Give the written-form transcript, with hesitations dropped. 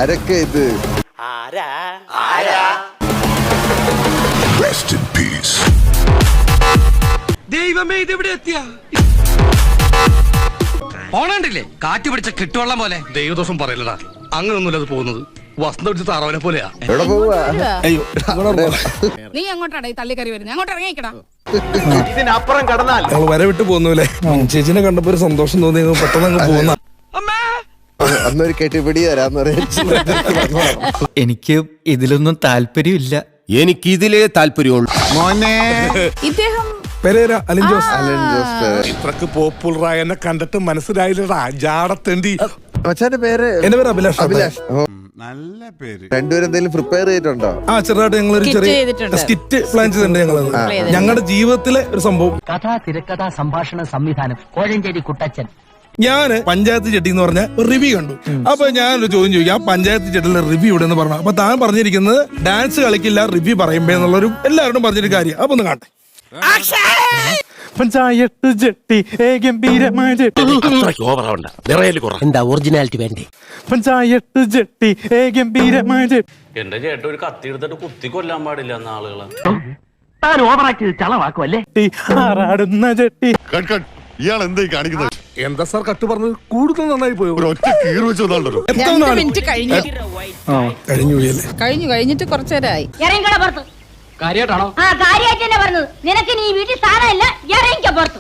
ആരൊക്കെ ഇത്? ദൈവമേ, ഇതെവിടെ എത്തിയ ഓണണ്ടില്ലേ? കാറ്റ് പിടിച്ച കിട്ടുവെള്ളം പോലെ. ദൈവദോഷം പറയലടാ, അങ്ങനൊന്നുമില്ല അത് പോകുന്നത്. വസന്ത പിടിച്ച താറാവിനെ പോലെയാ. എവിടെ പോവാ? നീ അങ്ങോട്ടാണ് ഈ തള്ളിക്കറി വരുന്നത്, അങ്ങോട്ട് ഇറങ്ങിക്കടാ. ഇതിനപ്പുറം കടന്നാൽ വരവിട്ട് പോകുന്നല്ലേ. ചേച്ചിനെ കണ്ടപ്പോ ഒരു സന്തോഷം തോന്നി, പെട്ടെന്ന് അങ്ങ് പോകുന്ന. അന്നൊരു കെട്ടിപ്പിടി തരാന്ന് പറയാ. എനിക്ക് ഇതിലൊന്നും താല്പര്യമില്ല. എനിക്കിതിലേ താല്പര്യമുള്ളൂ. മോനെ ഇദ്ദേഹം പെരേര അലിൻ ജോസ്. ഇത്രക്ക് പോപ്പുലറായ എന്നെ കണ്ടിട്ട് മനസ്സിലായില്ലടാ ജാടത്തേണ്ടി. മച്ചാന്റെ പേര്? എന്റെ പേര് അഭിലാഷ്. അഭിലാഷ്. നല്ല പേര്. രണ്ടുപേരും എന്തെങ്കിലും പ്രിപ്പയർ ചെയ്തിട്ടുണ്ടോ? ചെറുതായിട്ട് ഞങ്ങളൊരു ചെറിയ സ്കിറ്റ് പ്ലാൻ ചെയ്തിട്ടുണ്ട്. ഞങ്ങളുടെ ജീവിതത്തിലെ ഒരു സംഭവം. കഥാ തിരക്കഥാ സംഭാഷണ സംവിധാനം കോഴഞ്ചേരി കുട്ടച്ചൻ. ഞാന് പഞ്ചായത്ത് ചെട്ടി എന്ന് പറഞ്ഞ ഒരു റിവ്യൂ കണ്ടു. അപ്പൊ ഞാനൊരു ചോദ്യം ചോദിക്കാം, ആ പഞ്ചായത്ത് ചെട്ടിലെ റിവ്യൂ ഇവിടെ എന്ന് പറഞ്ഞു. അപ്പൊ താൻ പറഞ്ഞിരിക്കുന്നത് ഡാൻസ് കളിക്കില്ല റിവ്യൂ പറയുമ്പോ എന്നുള്ളൊരു എല്ലാവരോടും പറഞ്ഞൊരു കാര്യം. അപ്പൊ ഒന്ന് കാണട്ടെ. പഞ്ചായത്ത് ജെട്ടി ഗംഭീരമായ എന്താ ഒറിജിനാലിറ്റി വേണ്ടേ? പഞ്ചായത്ത് ജെട്ടി ഗംഭീരമായ എന്റെ ചേട്ടൻ ഒരു കത്തി എടുത്തിട്ട് കുത്തി കൊല്ലാൻ പാടില്ല എന്ന ആളുകളെ. താൻ ഓവറാക്കി ചളവാക്കുമല്ലേ? ആറാടുന്ന ജെട്ടി. ഇയാൾ എന്തായി കാണിക്കുന്നത്? എന്താ സാർ കട്ട് പറഞ്ഞത്? കൂടുതൽ നന്നായി പോയോ? ഒറ്റ കീറ് വെച്ച് വന്നാണ്ടല്ലോ. മിനിറ്റ് കഴിഞ്ഞു കഴിഞ്ഞിട്ട് കുറച്ചേരായി. കാര്യമായിട്ടാണോ? കാര്യമായിട്ട് തന്നെ പറഞ്ഞത്. നിനക്ക് നീ വീട്ടിൽ സ്ഥാനമില്ല, ഇറങ്ങിക്കോ പുറത്ത്.